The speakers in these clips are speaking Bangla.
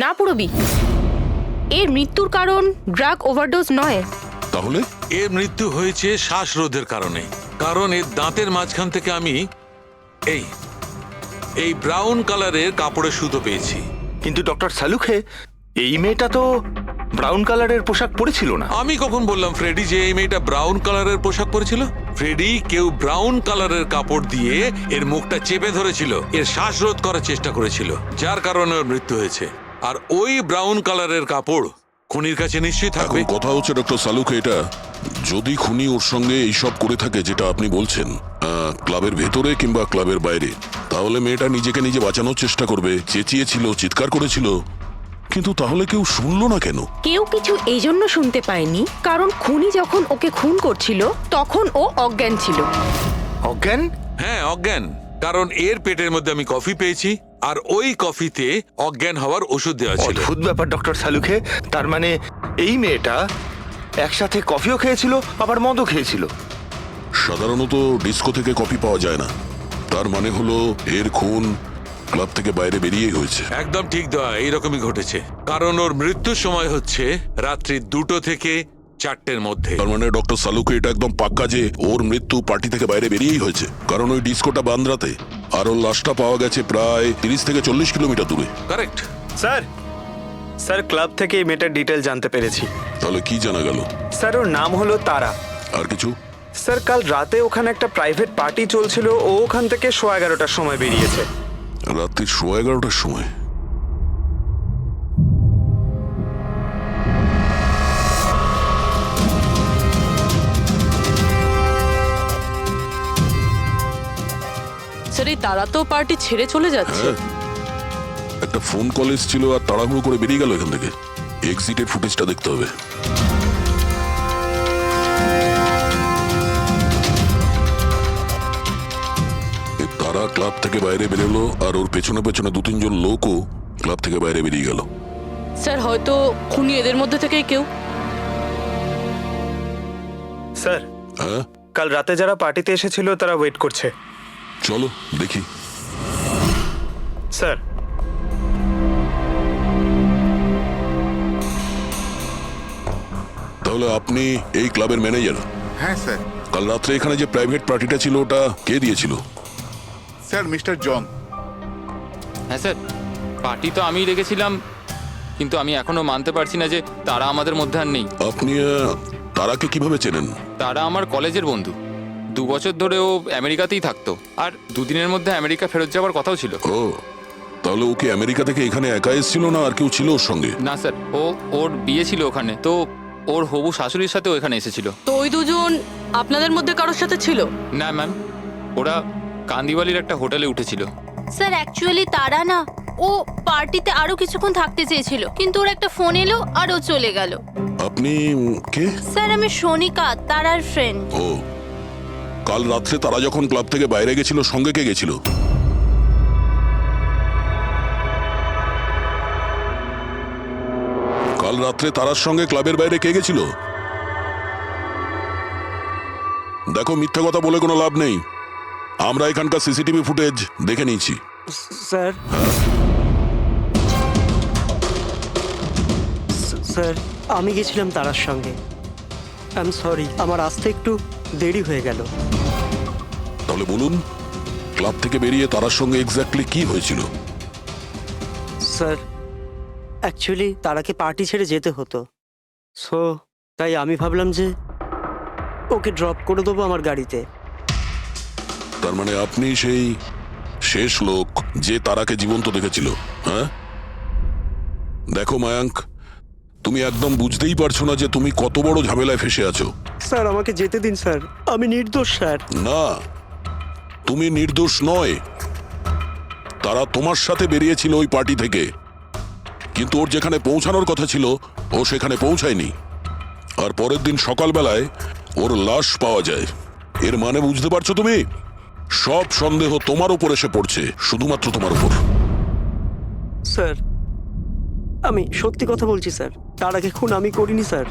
না পুরবি, এর মৃত্যুর কারণ ড্রাগ ওভারডোজ নয়। তাহলে এর মৃত্যু হয়েছে শ্বাসরোধের কারণে। কারণ এর দাঁতের মাঝখান থেকে আমি এই ব্রাউন কালারের কাপড়ের সুতো পেয়েছি। কিন্তু ডক্টর সালুখে, এই মেয়েটা তো ব্রাউন কালারের পোশাক পরেছিল না। আমি কখন বললাম ফ্রেডি যে এই মেয়েটা ব্রাউন কালারের পোশাক পরেছিল? ফ্রেডি, কেউ ব্রাউন কালারের কাপড় দিয়ে এর মুখটা চেপে ধরেছিল, এর শ্বাসরোধ করার চেষ্টা করেছিল, যার কারণে ওর মৃত্যু হয়েছে। আর ওই ব্রাউন কালারের কাপড় খুনির কাছে নিশ্চয়ই এখন থাকবে। কথা হচ্ছে ডক্টর সালুখে, এটা যদি খুনি ওর সঙ্গে এইসব করে থাকে যেটা আপনি বলছেন, ক্লাবের ভেতরে কিংবা ক্লাবের বাইরে, তাহলে মেয়েটা নিজেকে নিজে বাঁচানোর চেষ্টা করবে, চেঁচিয়েছিল, চিৎকার করেছিল, কিন্তু তাহলে কেউ শুনলো না কেন? কেউ কিছু এই জন্য শুনতে পায়নি কারণ খুনি যখন ওকে খুন করছিল তখন ও অজ্ঞান ছিল। অজ্ঞান? হ্যাঁ, অজ্ঞান। কারণ এর পেটের মধ্যে আমি কফি পেয়েছি, আর ওই কফিতে অজ্ঞান হওয়ার ওষুধ দেওয়া ছিল। অদ্ভুত ব্যাপার ডক্টর সালুখে। তার মানে এই মেয়েটা একসাথে কফিও খেয়েছিল আবার মদও খেয়েছিল। সাধারণত ডিস্কো থেকে কফি পাওয়া যায় না, তার মানে হলো এর খুন ক্লাব থেকে বাইরে বেরিয়েই হয়েছে। একদম ঠিক দেওয়া, এইরকমই ঘটেছে। কারণ ওর মৃত্যুর সময় হচ্ছে রাত্রি 2টো থেকে 4টের মধ্যে। তার মানে ডক্টর সালুকে এটা একদম পাক্কা যে ওর মৃত্যু পার্টি থেকে বাইরে বেরিয়েই হয়েছে, কারণ ওই ডিস্কোটা বান্দ্রাতে, আর ওর লাশটা পাওয়া গেছে প্রায় 30 থেকে 40 কিলোমিটার দূরে। কারেক্ট। স্যার ক্লাব থেকে এই মেয়েটার ডিটেল জানতে পেরেছি। তাহলে কি জানা গেল? স্যার ওর নাম হলো তারা। আর কিছু? স্যার কাল রাতে ওখানে একটা প্রাইভেট পার্টি চলছিল, ও ওখান থেকে 11:15টার সময় বেরিয়েছে। রাত্রি 11:15টার সময়? স্যার এই তারা তো পার্টি ছেড়ে চলে যাচ্ছে। হ্যাঁ, একটা ফোন কল এসেছিল আর তাড়াহুড়ো করে বেরিয়ে গেল এখান থেকে। এক্সিটের ফুটেজটা দেখতে হবে। তারা ক্লাব থেকে বাইরে বেরোলো আর ওর পেছনে পেছনে 2-3 জন লোকও ক্লাব থেকে বাইরে বেরিয়ে গেল। স্যার হয়তো খুনি এদের মধ্যে থেকেই কেউ। স্যার হ্যাঁ, কাল রাতে যারা পার্টিতে এসেছিল তারা ওয়েট করছে। চলো দেখি। স্যার তাহলে আপনি এই ক্লাবের ম্যানেজার? হ্যাঁ স্যার। কাল রাত্রে এখানে যে প্রাইভেট পার্টিটা ছিল ওটা কে দিয়েছিল? Sir mister John. হ্যাঁ স্যার, পার্টি তো আমিই রেখেছিলাম, কিন্তু আমি এখনো মানতে পারছি না যে তারা আমাদের মধ্যে আর নেই। আপনি তারাকে কিভাবে চেনেন? তারা আমার কলেজের বন্ধু। 2 বছর ধরে ও আমেরিকাতেই থাকতো, আর 2 দিনের মধ্যে আমেরিকা ফেরত যাওয়ার কথাও ছিল। ও, তাহলে ওকে আমেরিকা থেকে এখানে একা এসেছিল না আর কেউ ছিল ওর সঙ্গে? না স্যার, ওর বিয়ে ছিল ওখানে, তো ওর হবু শাশুড়ির সাথে এখানে এসেছিল। তো ওই দুজন আপনাদের মধ্যে কারোর সাথে ছিল? না ম্যাম, ওরা কান্দিওয়ালির একটা হোটেলে উঠেছিল। স্যার অ্যাকচুয়ালি তারা না, ও পার্টিতে আরো কিছুক্ষণ থাকতে চেয়েছিল, কিন্তু ওর একটা ফোন এলো আর ও চলে গেল। আপনি কে? স্যার আমি সোনিকা, তারার ফ্রেন্ড। ও, কাল রাত্রে তারা যখন ক্লাব থেকে বাইরে গেছিল সঙ্গে কে গেছিল? কাল রাত্রে তারার সঙ্গে ক্লাবের বাইরে কে গেছিল? দেখো, মিথ্যা কথা বলে কোনো লাভ নেই। আমরা এখানকার সিসিটিভি ফুটেজ দেখে নিয়েছি। স্যার স্যার আমি গেছিলাম তারার সঙ্গে। আই এম সরি, আমার আসতে একটু দেরি হয়ে গেল। তাহলে বলুন, ক্লাব থেকে বেরিয়ে তারার সঙ্গে এক্স্যাক্টলি কি হয়েছিল? স্যার অ্যাকচুয়ালি তারাকে পার্টি ছেড়ে যেতে হতো, সো তাই আমি ভাবলাম যে ওকে ড্রপ করে দেবো আমার গাড়িতে। তার মানে আপনি সেই শেষ লোক যে তারাকে জীবন্ত দেখেছিল? হ্যাঁ, দেখো মায়াঙ্ক, তুমি একদম বুঝতেই পারছো না যে তুমি কত বড় ঝামেলায় ফেসে আছো। স্যার আমাকে যেতে দিন স্যার, আমি নির্দোষ স্যার। না, তুমি নির্দোষ নয়। তারা তোমার সাথে বেরিয়েছিল ওই পার্টি থেকে, কিন্তু ওর যেখানে পৌঁছানোর কথা ছিল ও সেখানে পৌঁছায়নি, আর পরের দিন সকালবেলায় ওর লাশ পাওয়া যায়। এর মানে বুঝতে পারছো তুমি? সব সন্দেহ তোমার উপর এসে পড়ছে, শুধুমাত্র তোমার উপর। স্যার আমি সত্যি কথা বলছি স্যার, তার আগে খুন আমি করিনি স্যার।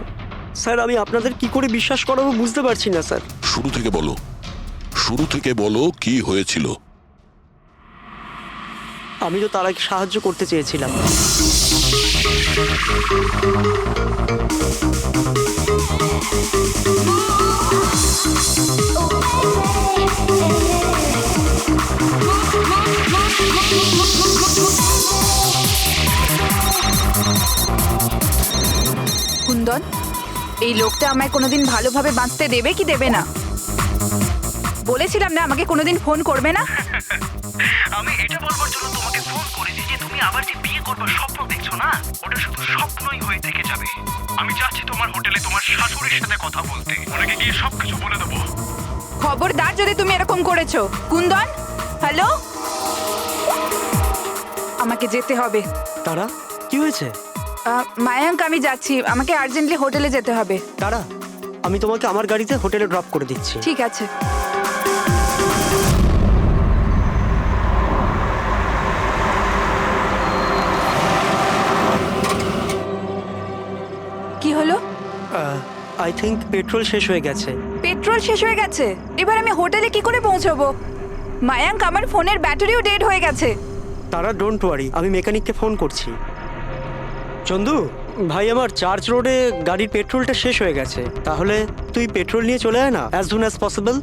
স্যার আমি আপনাদের কি করে বিশ্বাস করাবো বুঝতে পারছি না স্যার। শুরু থেকে বলো, শুরু থেকে বলো কি হয়েছিল। আমি তো তারাকে সাহায্য করতে চেয়েছিলাম। কুন্দন, এই লোকটা আমায় কোনোদিন ভালোভাবে বাঁচতে দেবে কি দেবে না? বলেছিলাম না আমাকে কোনোদিন ফোন করবে না। আমি এটা বলবার জন্য তোমাকে ফোন করেছি যে তুমি আবার যে বিয়ে করবার স্বপ্ন দেখছো না, ওটা শুধু স্বপ্নই হয়ে থেকে যাবে। আমি চাচ্ছি তোমার হোটেলে তোমার শাশুড়ির সাথে কথা বলতে, ওনাকে গিয়ে সবকিছু বলে দেবো। খবরদার যদি তুমি এরকম করেছো। কুন্দন, হ্যালো, আমাকে যেতে হবে। তারা, কি হয়েছে? মায়াঙ্ক, আমি যাচ্ছি, আমাকে আর্জেন্টলি হোটেলে যেতে হবে। তারা, আমি তোমাকে আমার গাড়িতে হোটেলে ড্রপ করে দিচ্ছি। ঠিক আছে। কি হলো? আই থিঙ্ক পেট্রোল শেষ হয়ে গেছে। পেট্রোল শেষ হয়ে গেছে? এবার আমি হোটেলে কি করে পৌঁছবো? মায়াঙ্ক, আমার ফোনের ব্যাটারিও ডেড হয়ে গেছে। তারা, ডোন্ট ওয়ারি, আমি মেকানিককে ফোন করছি। চন্দু ভাই, আমার চার্চ রোডে গাড়ির পেট্রোলটা শেষ হয়ে গেছে। তাহলে তুই পেট্রোল নিয়ে চলে আয় না, অ্যাজ সুন অ্যাজ পসিবল।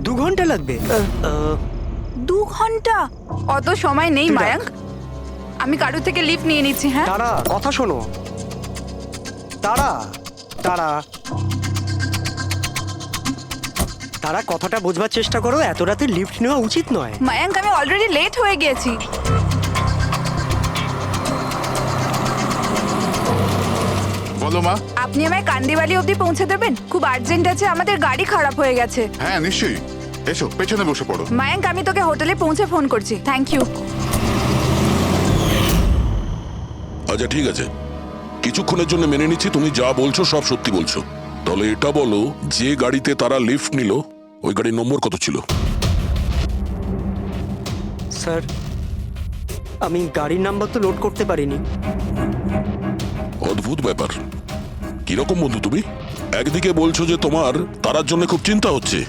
2 ঘন্টা লাগবে। 2 ঘন্টা? অত সময় নেই তুই রাখ। মায়াঙ্ক, আমি কারোর থেকে লিফট নিয়ে নিচ্ছি। হ্যাঁ, তারা, কথা শোনো। তারা তারা তারা কথাটা বোঝবার চেষ্টা করো, এত রাতে লিফট নেওয়া উচিত নয়। মায়াঙ্ক, আমি অলরেডি লেট হয়ে গেছি। বলো মা। আপনি আমায় কান্দিবালি অবধি পৌঁছে দেবেন? খুব আর্জেন্ট আছে, আমাদের গাড়ি খারাপ হয়ে গেছে। হ্যাঁ নিশ্চয়ই, এসো পেছনে বসে পড়ো। মায়াঙ্ক, আমি তোকে হোটেলে পৌঁছে ফোন করছি। Thank you. আচ্ছা ঠিক আছে, কিছুক্ষণের জন্য মেনে নিচ্ছি তুমি যা বলছো সব সত্যি বলছো। তাহলে এটা বলো, যে গাড়িতে তারা লিফট নিল ওই গাড়ির নম্বর কত ছিল? স্যার, আমি গাড়ির নাম্বার তো লোড করতে পারিনি। অদ্ভুত ব্যাপার। কিরকম বন্ধু তুমি? একদিকে বলছো যে তোমার তারার জন্য খুব চিন্তা হচ্ছে,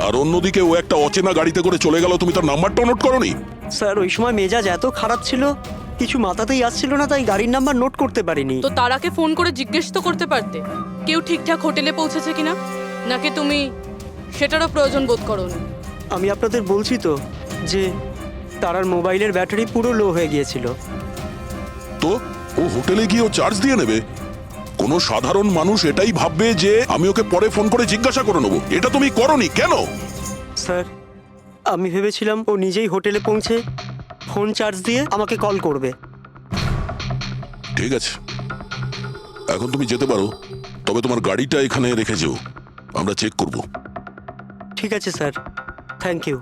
আর অন্যদিকে ও একটা অচেনা গাড়িতে করে চলে গেল, তুমি তার নাম্বারটাও নোট করোনি? স্যার, ওই সময় মেজাজ এত খারাপ ছিল, কিছু মাথাতেই আসছিল না, তাই গাড়ির নাম্বার নোট করতে পারিনি। তো তারাকে ফোন করে জিজ্ঞেস তো করতে পারতে কেউ ঠিকঠাক হোটেলে পৌঁছেছে কিনা, নাকি তুমি সেটারও প্রয়োজন বোধ করো না? আমি আপনাদের বলছি তো যে তারার মোবাইলের ব্যাটারি পুরো লো হয়ে গিয়েছিল। তো ও হোটেলে গিয়ে ও চার্জ দিয়ে নেবে? কোনো সাধারণ মানুষ এটাই ভাববে যে আমি ওকে পরে ফোন করে জিজ্ঞাসা করে নেবো। এটা তুমি করোনি কেন? স্যার, আমি ভেবেছিলাম ও নিজেই হোটেলে পৌঁছে ফোন চার্জ দিয়ে আমাকে কল করবে। ঠিক আছে, এখন তুমি যেতে পারো, তবে তোমার গাড়িটা এখানে রেখে যেও, আমরা চেক করব। ঠিক আছে স্যার, থ্যাংক ইউ।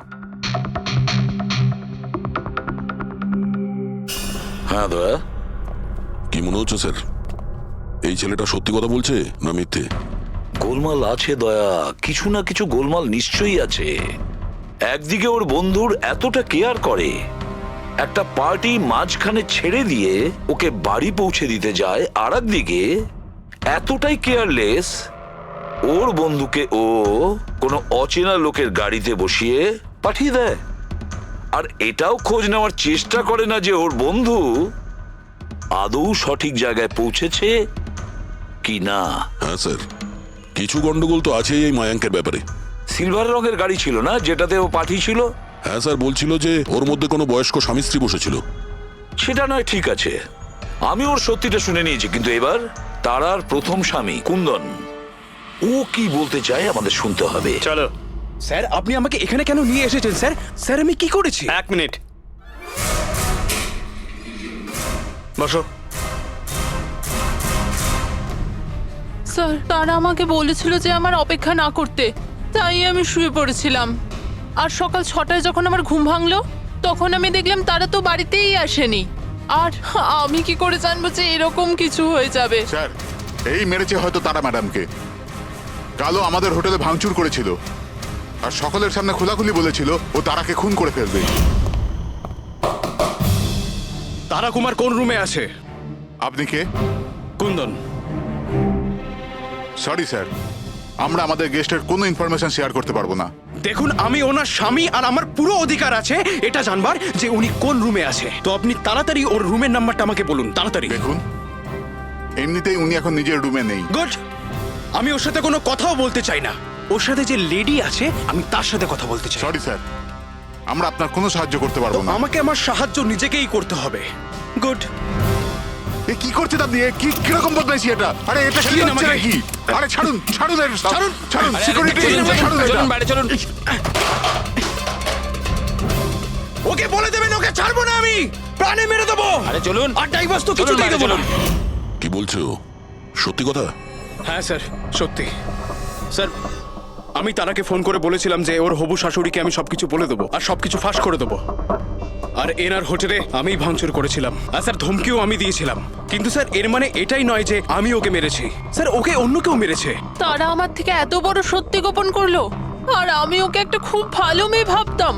হ্যাঁ দয়া, কি মনে হচ্ছে স্যার? এই ছেলেটা সত্যি কথা বলছে না মিথ্যে? গোলমাল আছে দয়া, কিছু না কিছু গোলমাল নিশ্চয়ই আছে। একদিকে ওর বন্ধুর এতটা কেয়ার করে, একটা পার্টি মাঝখানে ছেড়ে দিয়ে ওকে বাড়ি পৌঁছে দিতে যায়, আর একদিকে এতটাই কেয়ারলেস ওর বন্ধুকে ও কোনো অচেনা লোকের গাড়িতে বসিয়ে পাঠিয়ে দেয়। আর এটাও খোঁজ নেওয়ার চেষ্টা করে না যে ওর বন্ধু আদৌ সঠিক জায়গায় পৌঁছেছে কি না। হ্যাঁ স্যার, কিছু গন্ডগোল তো আছেই এই মায়াঙ্কের ব্যাপারে। সিলভার রঙের গাড়ি ছিল না যেটাতে ও পাঠিয়েছিল? হ্যাঁ স্যার, বলছিল যে ওর মধ্যে কোনো বয়স্ক স্বামী স্ত্রী বসেছিল। সেটা নয়, ঠিক আছে, আমি ওর সত্যিটা শুনে নিয়েছি, কিন্তু এবার তারার প্রথম স্বামী কুন্দন, ও কি বলতে চায় আমাদের শুনতে হবে। চলো। স্যার, আপনি আমাকে এখানে কেন নিয়ে এসেছেন স্যার? স্যার, আমি কি করেছি? 1 মিনিট বসো। স্যার, তারা আমাকে বলেছিল যে আমার অপেক্ষা না করতে, তাই আমি শুয়ে পড়েছিলাম। আর সকাল 6টায় যখন আমার ঘুম ভাঙলো, তখন আমি দেখলাম তারা তো বাড়িতেই আসেনি। আর আমি কি করে জানবো যে এরকম কিছু হয়ে যাবে? স্যার, এই মেরেছে হয়তো তারা ম্যাডামকে। কালো আমাদের হোটেলে ভাঙচুর করেছিল, আর সকলের সামনে খোলাখুলি বলেছিল ও তারাকে খুন করে ফেলবে। তারা কুমার কোন রুমে আছে? আপনি কে? কুন্দন। সরি স্যার, আমরা আমাদের গেস্টের কোনো ইনফরমেশন শেয়ার করতে পারবো না। দেখুন, আমি ওনার স্বামী আর আমার পুরো অধিকার আছে এটা জানবার যে উনি কোন রুমে আছে। তো আপনি তাড়াতাড়ি ওর রুমের নাম্বারটা আমাকে বলুন, তাড়াতাড়ি। দেখুন, এমনিতেই উনি এখন নিজের রুমে নেই। গুড। আমি ওর সাথে কোনো কথাও বলতে চাই না। ওর সাথে যে লেডি আছে আমি তার সাথে কথা বলতে চাই। সরি স্যার, আমরা আপনার কোনো সাহায্য করতে পারবো না। আমাকে আমার সাহায্য নিজেকেই করতে হবে। গুড। এ কি করছেন আপনি? এ কি কিরকম বদমাইশি এটা? আরে এটা কি ছাড়ুন হচ্ছে আমাকে। নাকি? আরে ছাড়ুন, ছাড়ুন এর সব। ছাড়ুন। ছাড়ুন, আরে, সিকিউরিটি চলুন, ছাড়ুন এটা। চলুন, বাইরে চলুন। ওকে বলে দেবেন ওকে ছাড়বো না আমি, প্রাণে মেরে দেবো। আরে চলুন। আর ডাইভোর্স তো চলুন, কিছুতেই বাইরে দেবো না। চলুন। কি বলছো? সত্যি কথা? হ্যাঁ স্যার, সত্যি। স্যার, আমি তারাকে ফোন করে বলেছিলাম যে ওর হবু শাশুড়িকে আমি সবকিছু বলে দেবো আর সবকিছু ফাঁস করে দেবো। আর এনার হোটেলে আমিই ভাঙচুর করেছিলাম। আর স্যার, ধমকিও আমি দিয়েছিলাম। কিন্তু স্যার, এর মানে এটাই নয় যে আমি ওকে মেরেছি। স্যার, ওকে অন্য কেউ মেরেছে। তারা আমার থেকে এত বড় সত্যি গোপন করলো, আর আমি ওকে একটা খুব ভালো মেয়ে ভাবতাম,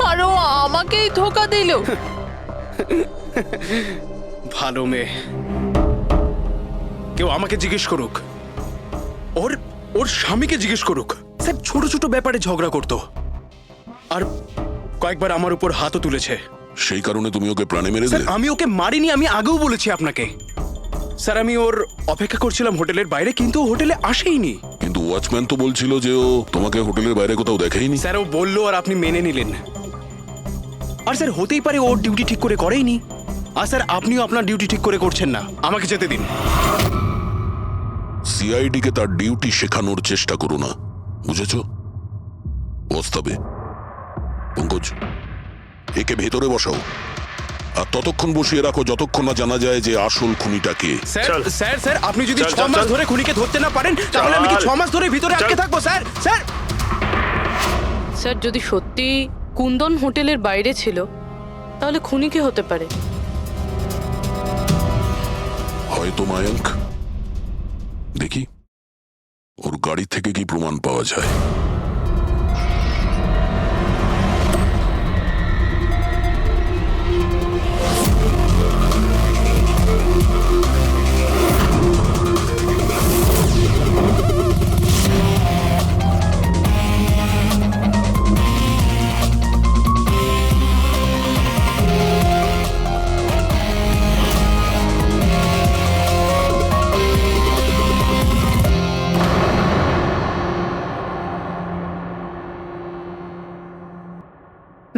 আর ও আমাকেই ধোকা দিল। ভালো মেয়ে? কেউ আমাকে জিজ্ঞেস করুক, ওর স্বামীকে জিজ্ঞেস করুক। স্যার, ছোট ছোট ব্যাপারে ঝগড়া করতো আর কয়েকবার আমার উপর হাতও তুলেছে। সেই কারণে তুমি ওকে প্রাণে মেরে স্যার, দিলে? আমি ওকে মারিনি, আমি আগেও বলেছি আপনাকে। স্যার, আমি ওর অপেক্ষা করছিলাম হোটেলের বাইরে, কিন্তু ও হোটেলে আসেইনি। কিন্তু ওয়াচম্যান তো বলছিল যে ও তোমাকে হোটেলের বাইরে কোথাও দেখেইনি। স্যার, ও বললো আর আপনি মেনে নিলেন। আর স্যার, হতেই পারে ওর ডিউটি ঠিক করে করেইনি। আর স্যার, আপনিও আপনার ডিউটি ঠিক করে করছেন না। আমাকে যেতে দিন। সিআইডি কে তার ডিউটি শেখানোর চেষ্টা করো না, বুঝেছো? বস্তাবে। পঙ্কজ, একে ভেতরে বসাও আর ততক্ষণ বসিয়ে রাখো যতক্ষণ না জানা যায় যে আসল খুনিটা কে। স্যার, স্যার, স্যার, আপনি যদি 6 মাস ধরে খুনিকে ধরতে না পারেন, তাহলে আমি কি 6 মাস ধরে ভিতরে আটকে থাকবো? Sir, sir. স্যার, যদি সত্যি কুন্দন হোটেলের বাইরে ছিল তাহলে খুনি কে হতে পারে? হয়তো মায়াঙ্ক। দেখি ওর গাড়ি থেকে কি প্রমাণ পাওয়া যায়।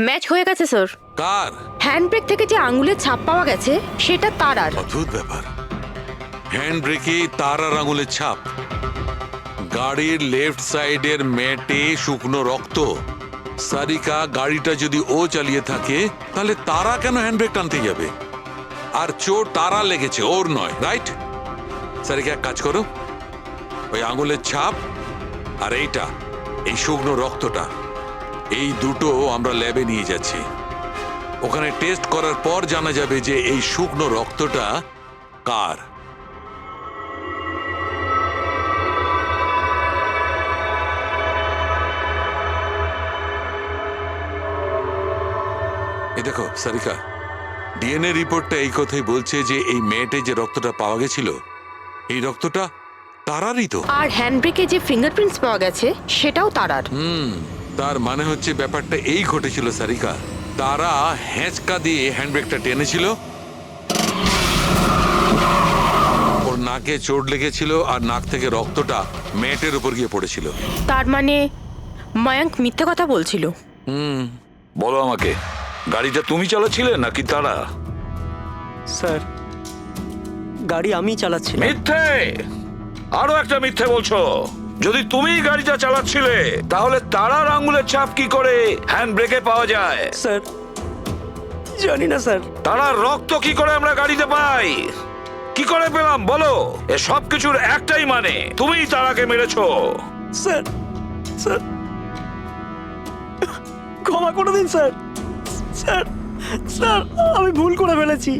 ম্যাচ হয়ে গেছে স্যার। কার? হ্যান্ডব্রেক থেকে যে আঙুলের ছাপ পাওয়া গেছে সেটা তারার। অদ্ভুত ব্যাপার। হ্যান্ড ব্রেকে তারার আঙুলের ছাপ, গাড়ির লেফট সাইডের ম্যাটে শুকনো রক্ত। সারিকা, গাড়িটা যদি ও চালিয়ে থাকে তাহলে তারা কেন হ্যান্ডব্রেক টানতে যাবে? আর চোট তারা লেগেছে, ওর নয়, রাইট? সারিকা, এক কাজ করো, ওই আঙুলের ছাপ আর এইটা, এই শুকনো রক্তটা, এই দুটো আমরা ল্যাবে নিয়ে যাচ্ছি। ওখানে টেস্ট করার পর জানা যাবে যে এই শুকনো রক্তটা কার। এই দেখো সারিকা, ডিএনএ রিপোর্টটা এই কথাই বলছে যে এই মেয়েটে যে রক্তটা পাওয়া গেছিল, এই রক্তটা তারারই তো। আর হ্যান্ডব্রেকে যে ফিঙ্গারপ্রিন্টস পাওয়া গেছে সেটাও তারার। তার মানে হচ্ছে ব্যাপারটা এই ঘটেছিল সারিকা, তারা হ্যাঁচকা দিয়ে হ্যান্ডব্রেকটা টেনেছিল, ওর নাকে চোট লেগেছিল আর নাক থেকে রক্তটা ম্যাটের উপর গিয়ে পড়েছিল। তার মানে মায়াঙ্ক মিথ্যে কথা বলছিল। বলো আমাকে, গাড়িটা তুমি চালাচ্ছিলে নাকি তারা? স্যার, গাড়ি আমি চালাচ্ছিলাম। মিথ্যে! আরো একটা মিথ্যে বলছো। যদি তুমি গাড়িটা চালাচ্ছিলে তাহলে তারার আঙ্গুলের ছাপ কি করে হ্যান্ড ব্রেকে পাওয়া যায়? স্যার, জানি না স্যার। তারার রক্ত কি করে আমরা গাড়িতে পাই? কি করে পেলাম বলো? এ সব কিছুর একটাই মানে, তুমিই তারাকে মেরেছো। স্যার, স্যার, ক্ষমা করে দিন স্যার। স্যার, স্যার, আমি ভুল করে ফেলেছি।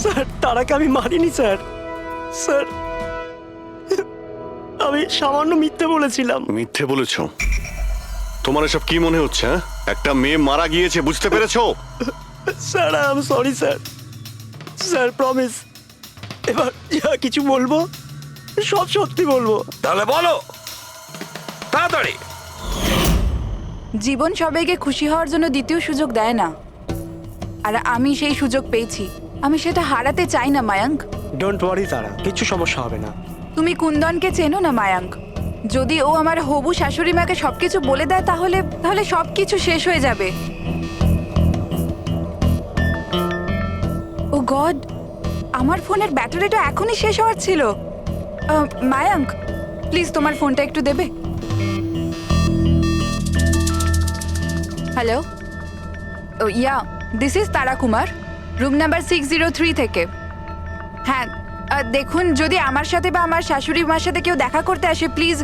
স্যার, তারাকে আমি মারিনি স্যার। স্যার, আমি সামান্য মিথ্যে বলেছিলাম। মিথ্যে বলেছো? তোমার এসব কি মনে হচ্ছে? একটা মেয়ে মারা গিয়েছে, বুঝতে পেরেছো? Sir, I am sorry sir. Sir, promise, এবার যা কিছু বলবো সব সত্যি বলবো। তাহলে বলো তাড়াতাড়ি। জীবন সবাইকে খুশি হওয়ার জন্য দ্বিতীয় সুযোগ দেয় না, আর আমি সেই সুযোগ পেয়েছি। আমি সেটা হারাতে চাই না মায়াঙ্ক। ডোন্ট ওয়ারি তারা, কিছু সমস্যা হবে না। তুমি কুন্দনকে চেনো না মায়াঙ্ক? যদি ও আমার হবু শাশুড়ি মাকে সবকিছু বলে দেয় তাহলে তাহলে সবকিছু শেষ হয়ে যাবে। ও গড, আমার ফোনের ব্যাটারিটা এখনই শেষ হওয়ার ছিল। মায়াঙ্ক, প্লিজ তোমার ফোনটা একটু দেবে? Hello, oh yeah, this is Tara Kumar, room number 603 থেকে। হ্যাঁ, দেখুন, যদি আমার সাথে বা আমার শাশুড়ি মার সাথে কেউ দেখা করতে আসে, প্লিজ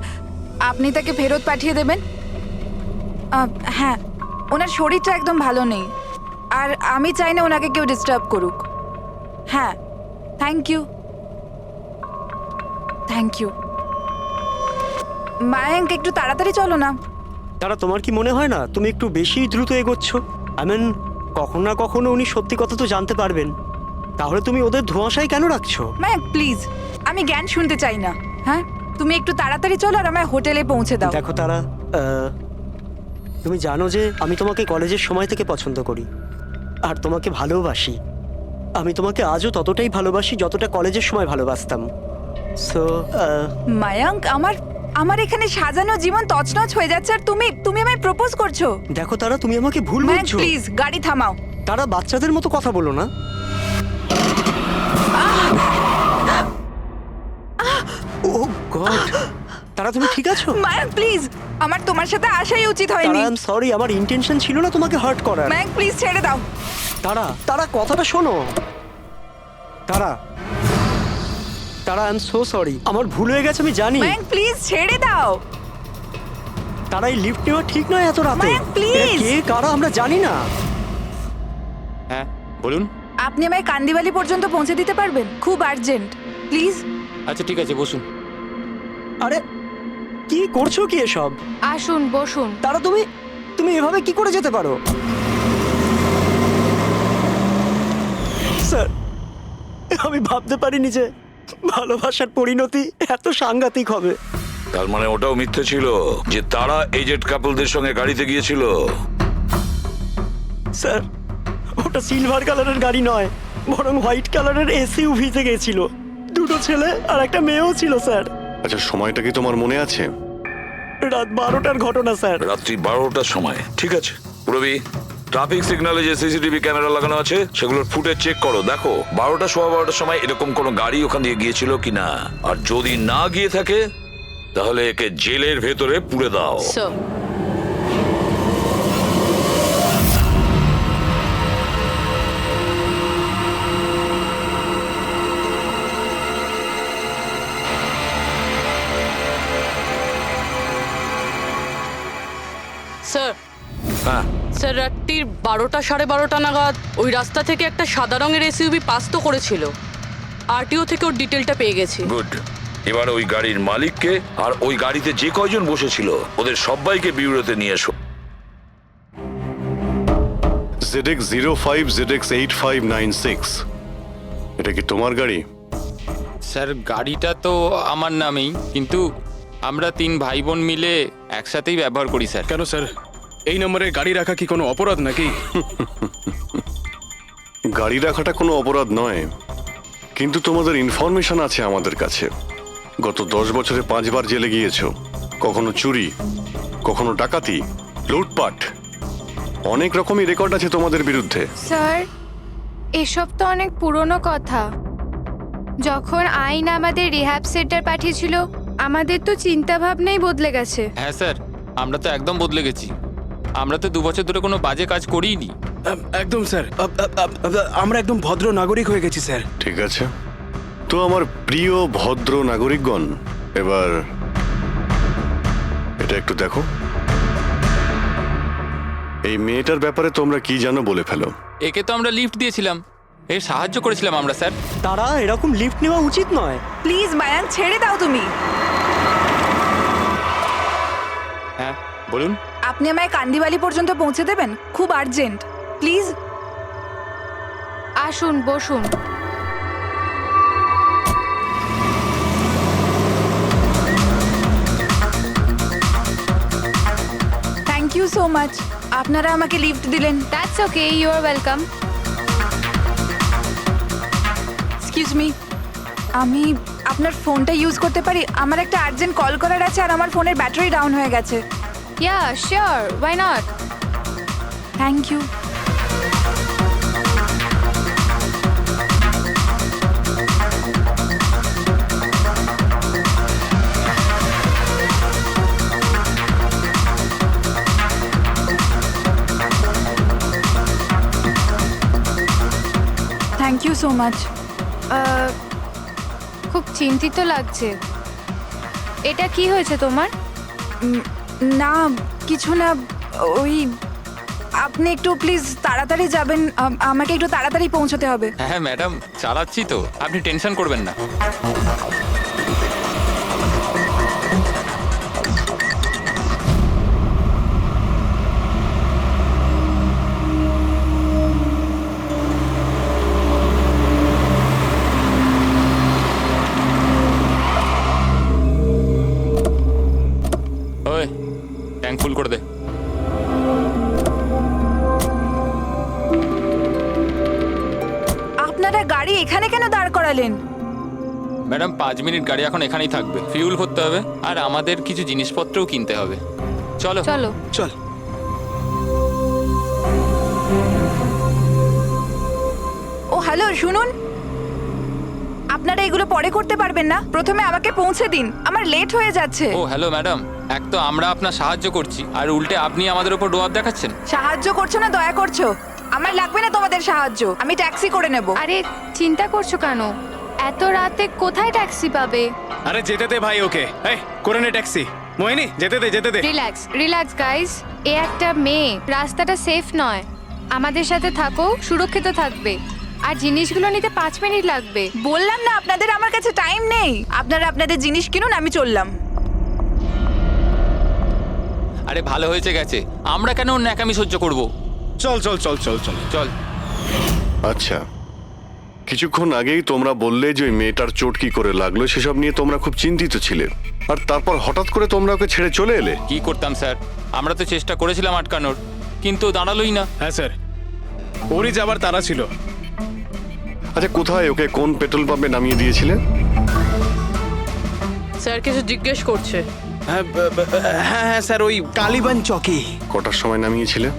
আপনি তাকে ফেরত পাঠিয়ে দেবেন। হ্যাঁ, ওনার শরীরটা একদম ভালো নেই, আর আমি চাই না ওনাকে কেউ ডিস্টার্ব করুক। হ্যাঁ, thank you, thank you. Mayank, একটু তাড়াতাড়ি চলো না। তারা, তোমার কি মনে হয় না তুমি একটু বেশি দ্রুত এগোচ্ছ? আই মিন, কখনো না কখনো উনি সত্যি কথা তো জানতে পারবেন, তাহলে তুমি ওদের ধোঁয়াশায় কেন রাখছো? মায়াঙ্ক প্লিজ, আমি জ্ঞান শুনতে চাই না। হ্যাঁ, তুমি একটু তাড়াতাড়ি চলো আর আমায় হোটেলে পৌঁছে দাও। দেখো তারা, তুমি জানো যে আমি তোমাকে কলেজের সময় থেকে পছন্দ করি আর তোমাকে ভালোবাসি। আমি তোমাকে আজও ততটাই ভালোবাসি যতটা কলেজের সময় ভালোবাসতাম। সো মায়াঙ্ক, আমার এখানে সাজানো জীবন তছনছ হয়ে যাচ্ছে আর তুমি আমায় প্রপোজ করছো। দেখো তারা, তুমি আমাকে ভুল বুঝছো। প্লিজ গাড়ি থামাও। তারা, বাচ্চাদের মতো কথা বলো না। ও গড, তারা তুমি ঠিক আছো? মায়াঙ্ক প্লিজ, আমার তোমার সাথে আসাই উচিত হয়নি। আই এম সরি, আমার ইন্টেনশন ছিল না তোমাকে হার্ট করার। মায়াঙ্ক প্লিজ ছেড়ে দাও। তারা কথাটা শোনো। তারা, আই এম সো সরি, আমার ভুল হয়ে গেছে, আমি জানি। মায়াঙ্ক প্লিজ ছেড়ে দাও। তারা, এই লিফট নেওয়া ঠিক নয় এত রাতে। মায়াঙ্ক প্লিজ। কে কারা আমরা জানি না। হ্যাঁ বলুন। আপনি আমায় কান্দিবালি পর্যন্ত পৌঁছে দিতে পারবেন? খুব আর্জেন্ট, প্লিজ। আচ্ছা ঠিক আছে, বসুন। আরে কি করছো কি এসব? আসুন বসুন। তারা, তুমি এভাবে কি করে যেতে পারো? স্যার, আমি ভাবতে পারিনি যে ভালোবাসার পরিণতি এত সাংঘাতিক হবে। তার মানে ওটাও মিথ্যে ছিল যে তারা এজেড কাপলদের সঙ্গে গাড়িতে গিয়েছিল? স্যার, ওটা সিলভার কালারের গাড়ি নয়, বরং হোয়াইট কালারের এসইউভিতে গেছিল। দুটো ছেলে আর একটা মেয়েও ছিল স্যার। আচ্ছা, সময়টা কি তোমার মনে আছে? রাত 12টার ঘটনা স্যার। রাত্রি 12টার সময়, ঠিক আছে। রবি, ট্রাফিক সিগন্যালে যে সিসিটিভি ক্যামেরা লাগানো আছে সেগুলোর ফুটেজ চেক করো, দেখো 12টা সোয়া 12টার সময় এরকম কোনো গাড়ি ওখান দিয়ে গিয়েছিল কিনা। আর যদি না গিয়ে থাকে তাহলে একে জেলের ভেতরে পুরে দাও। স্যার, হ্যাঁ স্যার, রাত্রির 12টা সাড়ে 12টা নাগাদ ওই রাস্তা থেকে একটা সাদা রঙের এসইউভি পাস তো করেছিল। আরটিও থেকে ওর ডিটেলটা পেয়ে গেছি। গুড। এবার ওই গাড়ির মালিককে আর ওই গাড়িতে যে কয়জন বসেছিল ওদের সবাইকে বিউরোতে নিয়ে এসো। ZX05 ZX8596, এটা কি তোমার গাড়ি? স্যার, গাড়িটা তো আমার নামেই, কিন্তু আমরা 3 ভাই বোন মিলে একসাথেই ব্যবহার করি স্যার। কেন স্যার, এই নম্বরে গাড়ি রাখা কি কোনো অপরাধ নাকি? গাড়ি রাখাটা কোনো অপরাধ নয়, কিন্তু তোমাদের ইনফরমেশন আছে আমাদের কাছে। গত 10 বছরে 5 বার জেলে গিয়েছো। কখনো চুরি, কখনো ডাকাতি, লুটপাট, অনেক রকমই রেকর্ড আছে তোমাদের বিরুদ্ধে। স্যার, এসব তো অনেক পুরনো কথা। যখন আইন আমাদের রিহ্যাব সেন্টার পাঠিয়েছিল, আমাদের তো চিন্তা ভাবনাই বদলে গেছে। হ্যাঁ স্যার, আমরা তো একদম বদলে গেছি। আমরা তো 2 বছর ধরে কোনো বাজে কাজ করিনি। একদম স্যার, আমরা একদম ভদ্র নাগরিক হয়ে গেছি স্যার। ঠিক আছে, তো আমার প্রিয় ভদ্র নাগরিকগণ, এবার এটা একটু দেখো। এই মেয়েটার ব্যাপারে তোমরা কি জানো বলে ফেলো। একে তো আমরা লিফট দিয়েছিলাম, এর সাহায্য করেছিলাম আমরা স্যার। তারা, এরকম লিফট নেওয়া উচিত নয়। প্লিজ মায়াঙ্ক, ছেড়ে দাও তুমি। হ্যাঁ বলুন। আপনি আমায় কান্দিবালি পর্যন্ত পৌঁছে দেবেন? খুব আর্জেন্ট, প্লিজ। আসুন বসুন। ইউ সো মাচ, আপনারা আমাকে লিফট দিলেন। That's okay, you are welcome. Excuse me, আমি আপনার ফোনটা ইউজ করতে পারি? আমার একটা আর্জেন্ট কল করার আছে আর আমার ফোনের ব্যাটারি ডাউন হয়ে গেছে। Yeah sure, why not. Thank you. Thank you so much. খুব চিন্তিত লাগছে। এটা কি হয়েছে তোমার? না কিছু না, ওই আপনি একটু প্লিজ তাড়াতাড়ি যাবেন, আমাকে একটু তাড়াতাড়ি পৌঁছতে হবে। হ্যাঁ ম্যাডাম, চালাচ্ছি তো, আপনি টেনশন করবেন না। ওই ট্যাঙ্ক ফুল করে দে। আপনারা গাড়ি এখানে কেন দাঁড় করালেন? ম্যাডাম 5 মিনিট গাড়ি এখন এখানেই থাকবে, ফিউল ভরতে হবে আর আমাদের কিছু জিনিসপত্রও কিনতে হবে। চলো চলো চল। ও হ্যালো, শুনুন, আপনারা এগুলো পরে করতে পারবেন না? প্রথমে আমাকে পৌঁছে দিন, আমার লেট হয়ে যাচ্ছে। ও হ্যালো ম্যাডাম, এক তো আমরা আপনার সাহায্য করছি আর উল্টে আপনি আমাদের উপর ডোয়াব দেখাচ্ছেন। সাহায্য করছো না দয়া করছো? আমার লাগবে না তোমাদের সাহায্য, আমি ট্যাক্সি করে নেব। আরে চিন্তা করছো কেন? এত রাতে কোথায় ট্যাক্সি পাবে? আরে যেতে দে ভাই ওকে, এই করে নে ট্যাক্সি। মোহিনী যেতে দে যেতে দে। রিল্যাক্স রিল্যাক্স গাইস, এ একটা মেয়ে, রাস্তাটা সেফ নয়। আমাদের সাথে থাকো, সুরক্ষিত থাকবে। আর জিনিসগুলো নিতে 5 মিনিট লাগবে। বললাম না আপনাদের আমার কাছে টাইম নেই। আপনারা আপনাদের জিনিস কিনুন, আমি চললাম। আরে ভালো হয়েছে গেছে, আমরা কেন ওর ন্যাকামি সহ্য করব? চল চল চল চল চল চল। আচ্ছা, কিছুক্ষণ আগেই তোমরা বললে যে ওই মেয়েটার চোট কি করে লাগলো সেসব নিয়ে তোমরা খুব চিন্তিত ছিলে, আর তারপর হঠাৎ করে তোমরা ওকে ছেড়ে চলে এলে। কি করতাম স্যার, আমরা তো চেষ্টা করেছিলাম আটকানোর, কিন্তু দাঁড়ালোই না। হ্যাঁ স্যার, ওরই যাবার তারা ছিল। আচ্ছা, কোথায় ওকে কোন পেট্রোল পাম্পে নামিয়ে দিয়েছিলে? স্যার কিছু জিজ্ঞেস করছে। হ্যাঁ হ্যাঁ হ্যাঁ স্যার, ওই কালীবান চকে। কটার সময় নামিয়েছিলে?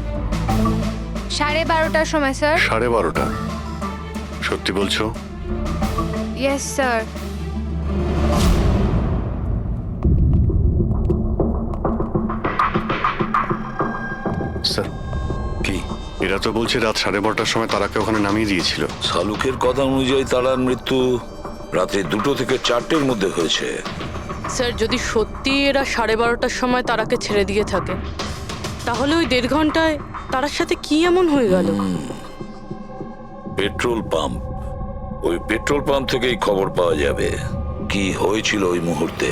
12:30টার সময় স্যার। 12:30টা? সত্যি বলছো? Yes sir. স্যার কি? এরা তো বলছে রাত 12:30টার সময় তারাকে ওখানে নামিয়ে দিয়েছিল। শালুকের কথা অনুযায়ী তারার মৃত্যু রাতে 2টো থেকে 4টের মধ্যে হয়েছে। স্যার যদি সত্যি এরা 12:30টার সময় তারাকে ছেড়ে দিয়ে থাকে, তাহলে ওই 1.5 ঘন্টায় তারার সাথে কি এমন হয়ে গেল? পেট্রোল পাম্প, ওই পেট্রোল পাম্প থেকেই খবর পাওয়া যাবে কি হয়েছিল ওই মুহূর্তে।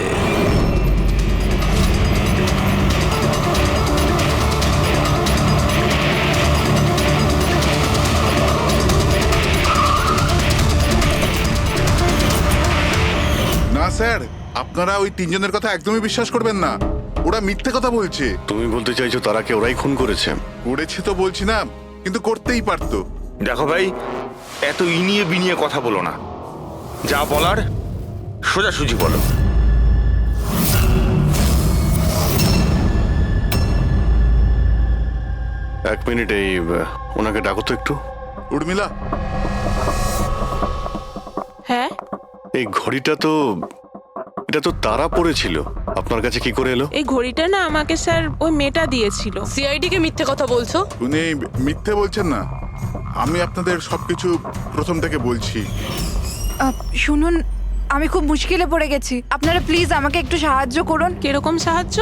না স্যার, আপনারা ওই 3 জনের কথা একদমই বিশ্বাস করবেন না, ওরা মিথ্যে কথা বলছে। তুমি বলতে চাইছো তারাকে ওরাই খুন করেছে? করেছে তো বলছি না, কিন্তু করতেই পারতো। দেখো ভাই, এত ইনিয়ে বিনিয়ে কথা বলো না, যা বলার সোজাসুজি বলো। এক মিনিট, এই ওনাকে ডাকো তো একটু। উর্মিলা, হ্যাঁ এই ঘড়িটা তো, এটা তো তারা পড়েছিল, আপনার কাছে কি করে এলো? এই ঘড়িটা না আমাকে স্যার ওই মেয়েটা দিয়েছিল। সিআইডি কে মিথ্যে কথা বলছো? উনি মিথ্যে বলছেন না, আমি আপনাদের সবকিছু প্রথম থেকে বলছি। শুনুন, আমি খুব মুশকিলে পড়ে গেছি, আপনারা প্লিজ আমাকে একটু সাহায্য করুন। কিরকম সাহায্য?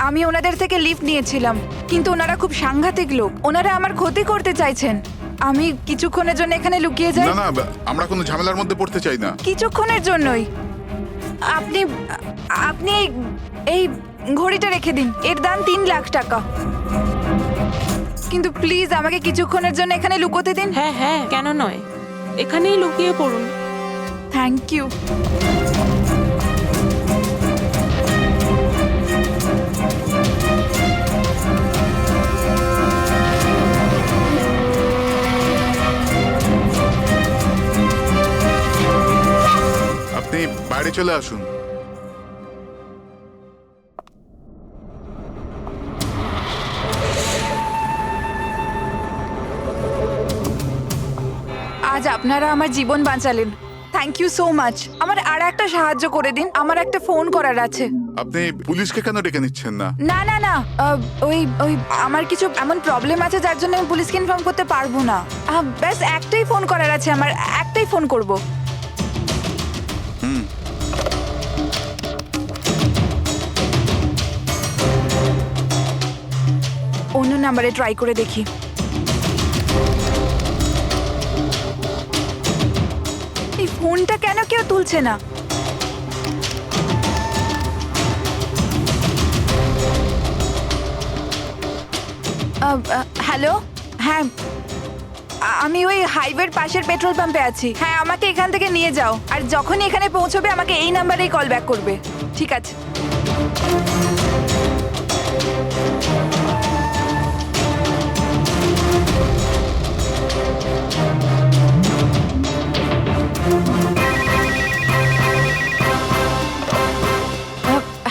আমি ওনাদের থেকে লিফট নিয়েছিলাম, কিন্তু ওনারা খুব সাংঘাতিক লোক, ওনারা আমার ক্ষতি করতে চাইছেন। আমি কিছুক্ষণের জন্য এখানে লুকিয়ে যাই। না না, আমরা কোনো ঝামেলার মধ্যে পড়তে চাই না। কিছুক্ষণের জন্যই। আপনি আপনি এই ঘড়িটা রেখে দিন, এর দাম 3 লাখ টাকা। কিন্তু প্লিজ আমাকে কিছুক্ষণের জন্য এখানে লুকোতে দিন। হ্যাঁ হ্যাঁ, কেন নয়, এখানেই লুকিয়ে পড়ুন। Thank you. গাড়ি চলে আসুন। আজ আপনারা আমার জীবন বাঁচালেন। Thank you so much. আমার আর একটা সাহায্য করে দিন, আমার একটা ফোন করার আছে। আপনি পুলিশকে কেন ডেকে নিচ্ছেন না? না না না, ওই ওই আমার কিছু এমন প্রবলেম আছে যার জন্য আমি পুলিশকে ইনফর্ম করতে পারবো না। ব্যাস একটাই ফোন করার আছে আমার, একটাই ফোন করব। অন্য নাম্বারে ট্রাই করে দেখি। এই ফোনটা কেন কেউ তুলছে না? হ্যালো, হ্যাঁ আমি ওই হাইওয়ের পাশের পেট্রোল পাম্পে আছি। হ্যাঁ আমাকে এখান থেকে নিয়ে যাও, আর যখনই এখানে পৌঁছবে আমাকে এই নাম্বারেই কল ব্যাক করবে। ঠিক আছে।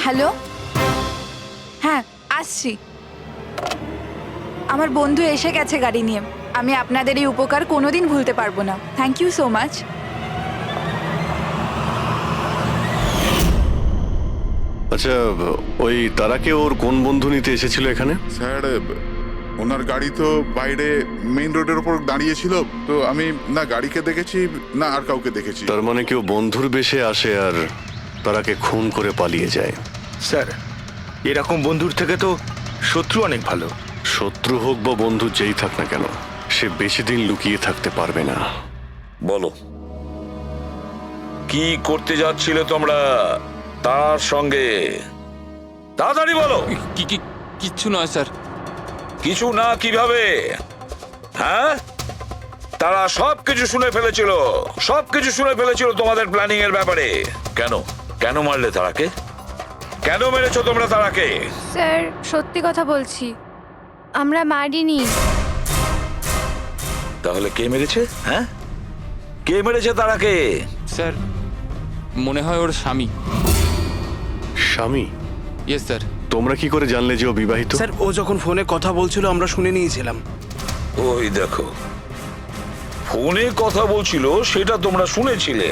হ্যালো, হ্যাঁ আসছি। আমার বন্ধু এসে গেছে গাড়ি নিয়ে। আমি আপনাদের এই উপকার কোনোদিন ভুলতে পারবো না। Thank you so much. আচ্ছা, ওই তারাকে ওর কোন বন্ধু নিতে এসেছিল এখানে? স্যার, ওনার গাড়ি তো বাইরে মেইন রোডের উপর দাঁড়িয়ে ছিল, তো আমি না গাড়িকে দেখেছি না আর কাউকে দেখেছি। তার মানে কেউ বন্ধুর বেশে আসে আর তারাকে খুন করে পালিয়ে যায়। স্যার, এরকম বন্ধুর থেকে তো শত্রু অনেক ভালো। শত্রু হোক বা বন্ধু যেই থাক না কেন, সে বেশি দিন লুকিয়ে থাকতে পারবে না। বলো, কি করতে যাচ্ছিলে তোমরা তার সঙ্গে? তাড়াতাড়ি বলো। কিচ্ছু নয় স্যার। কিছু না কিভাবে? হ্যাঁ, তারা সবকিছু শুনে ফেলেছিল, সবকিছু শুনে ফেলেছিল তোমাদের প্ল্যানিং এর ব্যাপারে। কেন কেন মারলে তারাকে? কেন মেরেছো তোমরা তারাকে? স্যার সত্যি কথা বলছি, আমরা মারিনি। তাহলে কে মেরেছে? হ্যাঁ, কে মেরেছে তারাকে? স্যার মনে হয় ওর স্বামী। স্বামী? Yes sir. তোমরা কি করে জানলে যে ও বিবাহিত? স্যার ও যখন ফোনে কথা বলছিল আমরা শুনে নিয়েছিলাম। ওই দেখো, ফোনে কথা বলছিল সেটা তোমরা শুনেছিলে,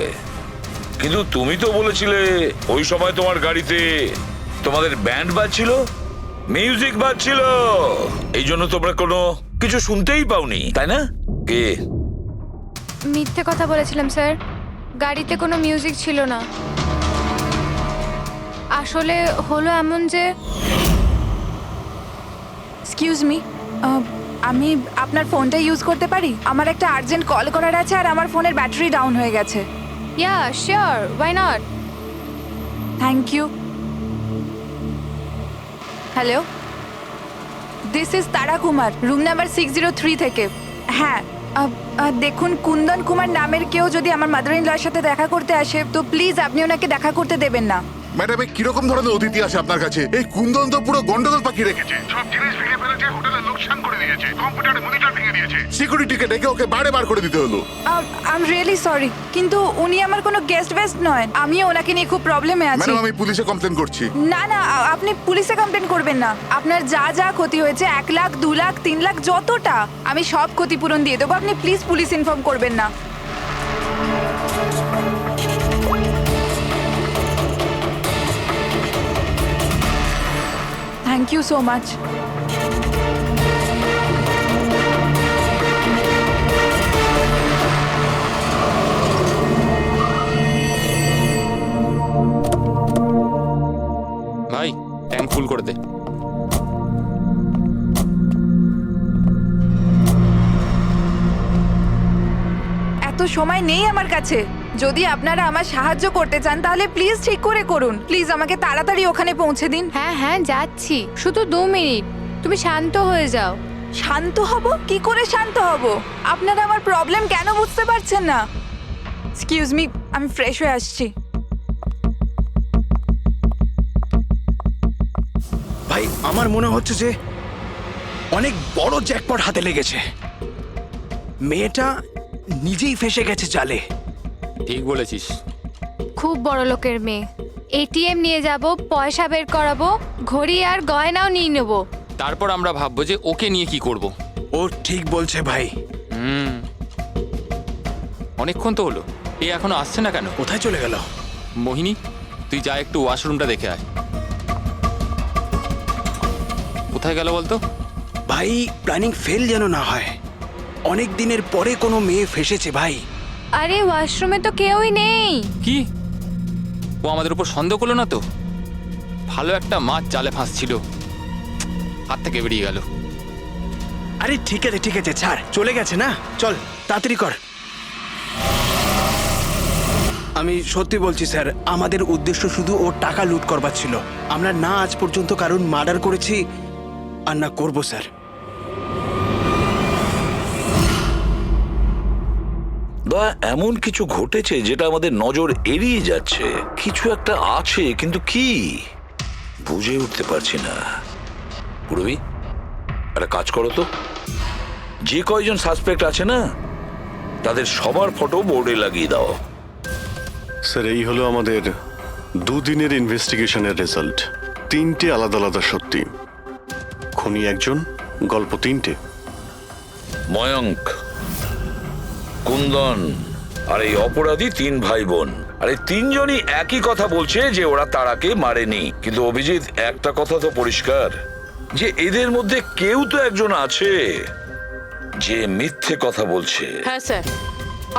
কিন্তু তুমি তো বলেছিলে ওই সময় তোমার গাড়িতে তোমাদের ব্যান্ড বাজছিল, মিউজিক বাজছিল, এই জন্য তোমরা কোনো কিছু শুনতেই পাওনি, তাই না? কে? মিথ্যে কথা বলেছিলাম স্যার, গাড়িতে কোনো মিউজিক ছিল না। আসলে হলো এমন যে, এক্সকিউজ মি, আমি আপনার ফোনটা ইউজ করতে পারি? আমার একটা আর্জেন্ট কল করার আছে আর আমার ফোনের ব্যাটারি ডাউন হয়ে গেছে। Yeah sure, why not. Thank you. Hello, this is Tara Kumar, room number 603 থেকে। হ্যাঁ, দেখুন কুন্দন কুমার নামের কেউ যদি আমার মাদার ইন লর সাথে দেখা করতে আসে তো প্লিজ আপনি ওনাকে দেখা করতে দেবেন না। ম্যাডাম, কিরকম ধরনের অতিথি আসে আপনার কাছে? এই কুন্দন তো পুরো গন্ডগোল পাকিয়ে রেখেছে, সব জিনিস ভেঙে ফেলেছে, হোটেলের লোকসান করে দিয়েছে, কম্পিউটারে মনিটর ভেঙে দিয়েছে, সিকিউরিটিকে ডেকে ওকে বাইরে বার করে দিতে হলো। আই এম রিয়েলি সরি, কিন্তু উনি আমার কোনো গেস্ট বেস্ট নয়। আমি ওনাকে নিয়ে খুব প্রবলেমে আছি। ম্যাডাম, আমি পুলিশে কমপ্লেন করছি। না না, আপনি পুলিশে কমপ্লেন করবেন না। আপনার যা যা ক্ষতি হয়েছে 1 লাখ 2 লাখ 3 লাখ যতটা, আমি সব ক্ষতিপূরণ দিয়ে দেবো। আপনি প্লিজ পুলিশ ইনফর্ম করবেন না। Thank you so much. ভাই ট্যাঙ্ক ফুল করে দে। এত সময় নেই আমার কাছে। যদি আপনারা আমার সাহায্য করতে চান তাহলে প্লিজ ঠিক করে করুন। প্লিজ আমাকে তাড়াতাড়ি ওখানে পৌঁছে দিন। হ্যাঁ হ্যাঁ যাচ্ছি, শুধু 2 মিনিট, তুমি শান্ত হয়ে যাও। শান্ত হব? কি করে শান্ত হব? আপনারা আমার প্রবলেম কেন বুঝতে পারছেন না? এক্সকিউজ মি, আমি ফ্রেশ হয়ে আসছি। ভাই আমার মনে হচ্ছে যে অনেক বড় জ্যাকপট হাতে লেগেছে। মেয়েটা নিজেই ফেসে গেছে জালে। ঠিক বলেছিস। খুব বড় লোকের মেয়ে। এটিএম নিয়ে যাব, পয়সা বের করাবো, ঘড়ি আর গয়নাও নিয়ে নেব। তারপর আমরা ভাববো যে ওকে নিয়ে কি করব। ও ঠিক বলছে ভাই। অনেকক্ষণ তো হলো, এ এখনো আসছে না কেন? কোথায় চলে গেল? মোহিনী, তুই যা একটু ওয়াশরুমটা দেখে আয়। কোথায় গেল বলতো? ভাই প্ল্যানিং ফেল যেন না হয়। অনেক দিনের পরে কোনো মেয়ে ফেসেছে ভাই। আরে ওয়াশরুমে তো কেউই নেই। কি ও আমাদের উপর সন্দেহ করলো না তো? ভালো একটা মাছ জালে ফাঁসছিল, হাত থেকে বেরিয়ে গেল। আরে ঠিক আছে ছাড়, চলে গেছে না, চল তাড়াতাড়ি কর। আমি সত্যি বলছি স্যার, আমাদের উদ্দেশ্য শুধু ওর টাকা লুট করবার ছিল। আমরা না আজ পর্যন্ত কারণ মার্ডার করেছি আর না করবো স্যার। দয়া, এমন কিছু ঘটেছে যেটা আমাদের নজর এড়িয়ে যাচ্ছে। কিছু একটা আছে, কিন্তু কি বুঝে উঠতে পারছি না। পুরবি, একটা কাজ করো তো, যে কয়জন সাসপেক্ট আছে না তাদের সবার ফটো বোর্ডে লাগিয়ে দাও। স্যার, এই হলো আমাদের দুদিনের ইনভেস্টিগেশনের রেজাল্ট। 3টে আলাদা আলাদা সত্যি। খুনি একজন, গল্প 3টে। ময়ঙ্ক, কুন্দন আর এই অপরাধী 3 ভাই বোন। আর এই 3জনই একই কথা বলছে যে ওরা তারাকে মারেনি। কিন্তু অভিজিৎ, একটা কথা তো পরিষ্কার যে এদের মধ্যে কেউ তো একজন আছে যে মিথ্যে কথা বলছে। হ্যাঁ স্যার,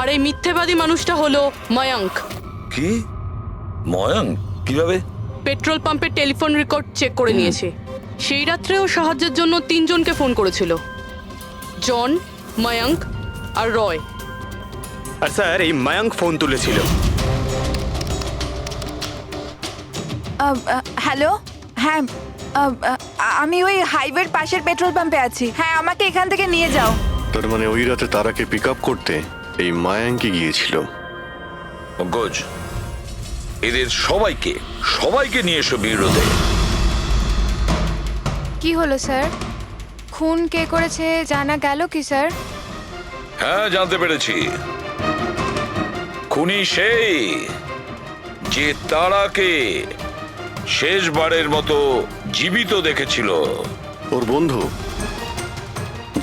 আর এই মিথ্যেবাদী মানুষটা হলো ময়ঙ্ক। কি? ময়ঙ্ক? কিভাবে? পেট্রোল পাম্পের টেলিফোন রেকর্ড চেক করে নিয়েছে। সেই রাত্রে ও সাহায্যের জন্য 3 জনকে ফোন করেছিল, জন, ময়ঙ্ক আর রয়। আর স্যার, এই মায়াঙ্ক ফোন তুলেছিল। হ্যালো, হ্যাঁ, আমি ওই হাইওয়ের পাশের পেট্রোল পাম্পে আছি। হ্যাঁ, আমাকে এখান থেকে নিয়ে যাও। তার মানে ওই রাতে তারাকে পিক আপ করতে এই মায়াঙ্কি গিয়েছিল। পঙ্কজ, এদের সবাইকে নিয়ে এসো বিরোধে। কি হলো স্যার? খুন কে করেছে জানা গেল কি স্যার? হ্যাঁ, জানতে পেরেছি। খুনি সেই যে তারাকে শেষবারের মতো জীবিত দেখেছিল। ওর বন্ধু,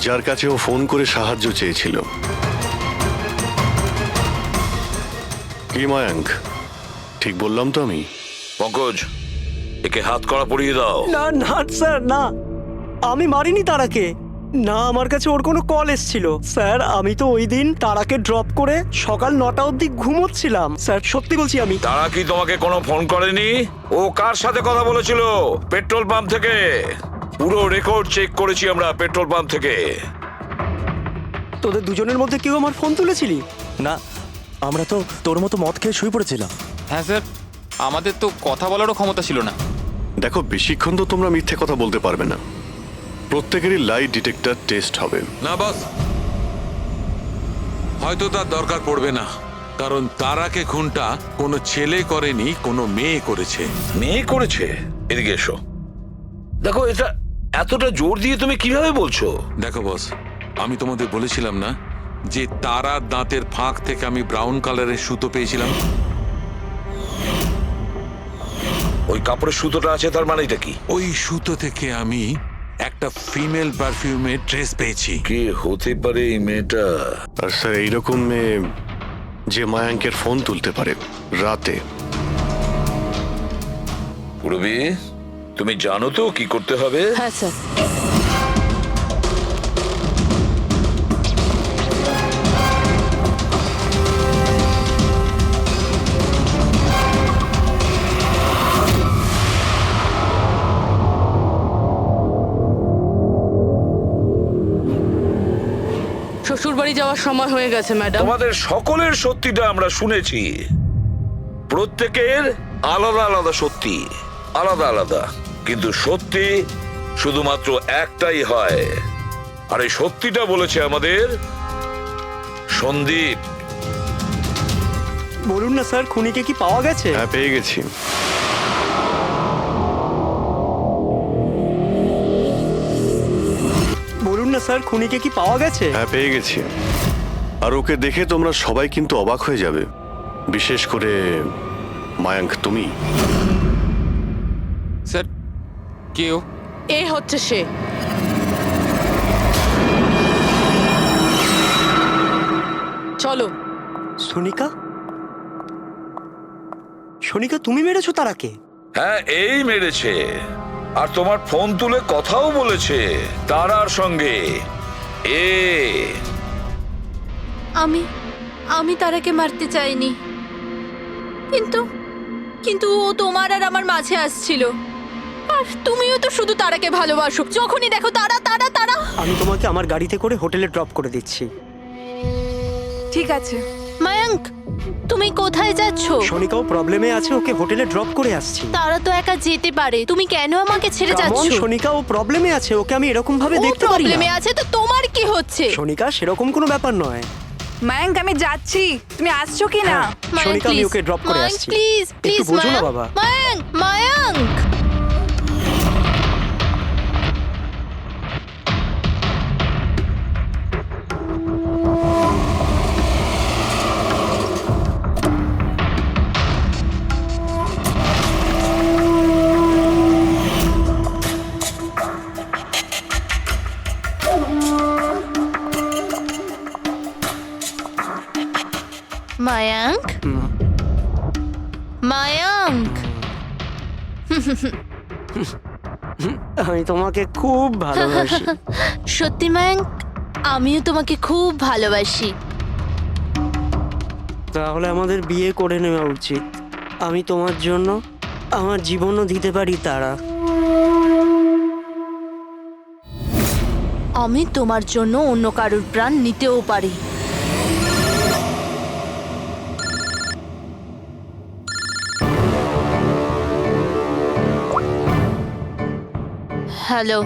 যার কাছে ও ফোন করে সাহায্য চেয়েছিল। কি মায়াঙ্ক, ঠিক বললাম তো আমি? পঙ্কজ, একে হাত কড়া পরিয়ে দাও। না না স্যার, না, আমি মারিনি তারাকে। না, আমার কাছে ওর কোনো কল এসেছিল। স্যার, আমি তো ওই দিন তারাকে ড্রপ করে সকাল 9টা অবধি ঘুমোচ্ছিলাম। স্যার, সত্যি বলছি আমি। তারা কি তোমাকে কোনো ফোন করেনি? ও কার সাথে কথা বলেছিল পেট্রোল পাম্প থেকে? পুরো রেকর্ড চেক করেছি আমরা পেট্রোল পাম্প থেকে। তোদের দুজনের মধ্যে কেউ আমার ফোন তুলেছিলি? না, আমরা তো তোর মতো মদ খেয়ে শুয়ে পড়েছিলাম। হ্যাঁ স্যার, আমাদের তো কথা বলারও ক্ষমতা ছিল না। দেখো, বেশিক্ষণ তো তোমরা মিথ্যে কথা বলতে পারবে না। প্রত্যেকেরই লাই ডিটেক্টর টেস্ট হবে। না বস, হয়তো তার দরকার পড়বে না, কারণ তারাকে খুনটা কোনো ছেলে করেনি, কোনো মেয়ে করেছে। মেয়ে করেছে? এদিকে এসো। দেখো, এটা এতটা জোর দিয়ে তুমি কিভাবে বলছো? দেখো বস, আমি তোমাদের বলেছিলাম না যে তারার দাঁতের ফাঁক থেকে আমি ব্রাউন কালারের সুতো পেয়েছিলাম? ওই কাপড়ের সুতোটা আছে, তার মানে এটা কি? ওই সুতো থেকে আমি একটা ফিমেল পারফিউমের ড্রেস পেয়েছি। কে হতে পারে এই মেয়েটা? আর স্যার, এইরকম মেয়ে যে মায়াঙ্কের ফোন তুলতে পারে রাতে। পুরবি, তুমি জানো তো কি করতে হবে? হ্যাঁ স্যার। শ্বশুরবাড়ি যাওয়ার সময় হয়ে গেছে ম্যাডাম। তোমাদের সকলের সত্যিটা আমরা শুনেছি। প্রত্যেকের আলাদা আলাদা সত্যি, আলাদা আলাদা, কিন্তু সত্যি শুধুমাত্র একটাই হয়। আর এই সত্যিটা বলেছে আমাদের সন্দীপ। বলুন না স্যার, খুনিকে কি পাওয়া গেছে? হ্যাঁ, পেয়ে গেছি। বলুন না স্যার, খুনিকে কি পাওয়া গেছে? হ্যাঁ, পেয়ে গেছি। আর ওকে দেখে তোমরা সবাই কিন্তু অবাক হয়ে যাবে, বিশেষ করে মায়াঙ্ক তুমি? স্যার কেউ এ হচ্ছে সে। চলো। সোনিকা, সোনিকা তুমি মেরেছো তারাকে? হ্যাঁ, এই মেরেছে। আর তোমার ফোন তুলে কথাও বলেছে তারার সঙ্গে। আমি তারাকে মারতে চাইনি, কিন্তু ও তোমার আর আমার মাঝে আসছিল। আর তুমিও তো শুধু তারাকে ভালোবাসো, যখনই দেখো তারা তারা তারা। আমি তোমাকে আমার গাড়িতে করে হোটেলে ড্রপ করে দিচ্ছি। ঠিক আছে। মায়াঙ্ক, তুমি কোথায় যাচ্ছ? সোনিকাও প্রবলেমে আছে, ওকে হোটেলে ড্রপ করে আসছি। তারা তো একা যেতে পারে, তুমি কেন আমাকে ছেড়ে যাচ্ছ? সোনিকা ও প্রবলেমে আছে, ওকে আমি এরকম ভাবে ও দেখতে পারি প্রবলেমে না। আছে তো তোমার কি হচ্ছে? সোনিকা, সেরকম কোনো ব্যাপার নয়। মায়াঙ্ক, আমি যাচ্ছি, তুমি আসছো কি না? সোনিকা, আমি ওকে ড্রপ করে মায়াঙ্ক, আসছি। প্লিজ প্লিজ একটু বোঝো না বাবা। মায়াঙ্ক, মায়াঙ্ক। মায়াঙ্ক, মায়াঙ্ক। আমি তোমাকে খুব ভালোবাসি। সত্যি মায়াঙ্ক, আমিও তোমাকে খুব ভালোবাসি। তাহলে আমাদের বিয়ে করে নেওয়া উচিত। আমি তোমার জন্য আমার জীবনও দিতে পারি তারা। আমি তোমার জন্য অন্য কারোর প্রাণ নিতেও পারি। হ্যালো।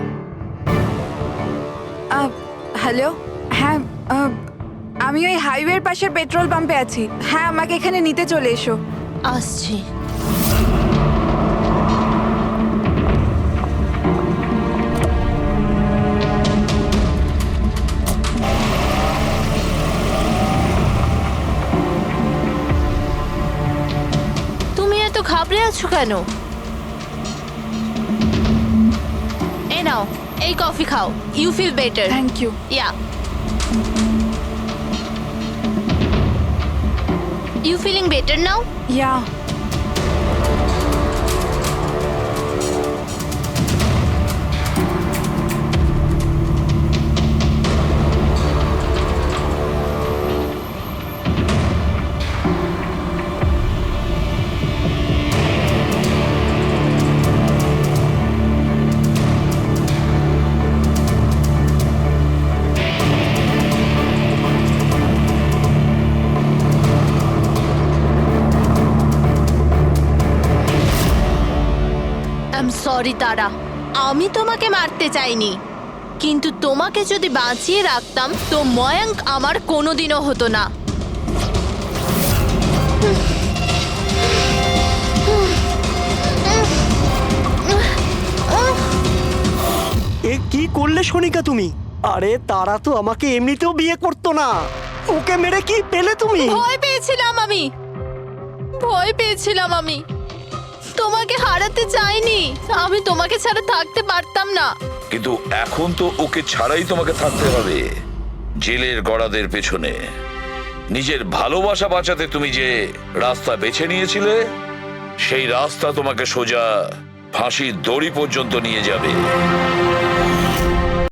হ্যালো। হ্যাঁ, আমি ওই হাইওয়ের পাশের পেট্রোল পাম্পে আছি। হ্যাঁ, আমাকে এখানে নিতে চলে এসো। আসছি। তুমি এত ঘাবড়ে আছো কেন? এই নাও, এই কফি খাও। You feel better. Thank you. Yeah. You feeling better now? Yeah. Sorry Tara, আমি তোমাকে মারতে চাইনি, কিন্তু তোমাকে যদি বাঁচিয়ে রাখতাম তো ময়াঙ্ক আমার কোনোদিনও হতো না। এ কি করলে সোনিকা তুমি? আরে তারা তো আমাকে এমনিতেও বিয়ে করতো না, ওকে মেরে কি পেলে তুমি? ভয় পেয়েছিলাম আমি, তোমাকে হারাতে চাইনি। আমি তোমাকে ছাড়া থাকতে পারতাম না। কিন্তু এখন তো ওকে ছাড়াই তোমাকে থাকতে হবে জেলের গড়াদের পেছনে। নিজের ভালোবাসা বাঁচাতে তুমি যে রাস্তা বেছে নিয়েছিলে, সেই রাস্তা তোমাকে সোজা ফাঁসির দড়ি পর্যন্ত নিয়ে যাবে।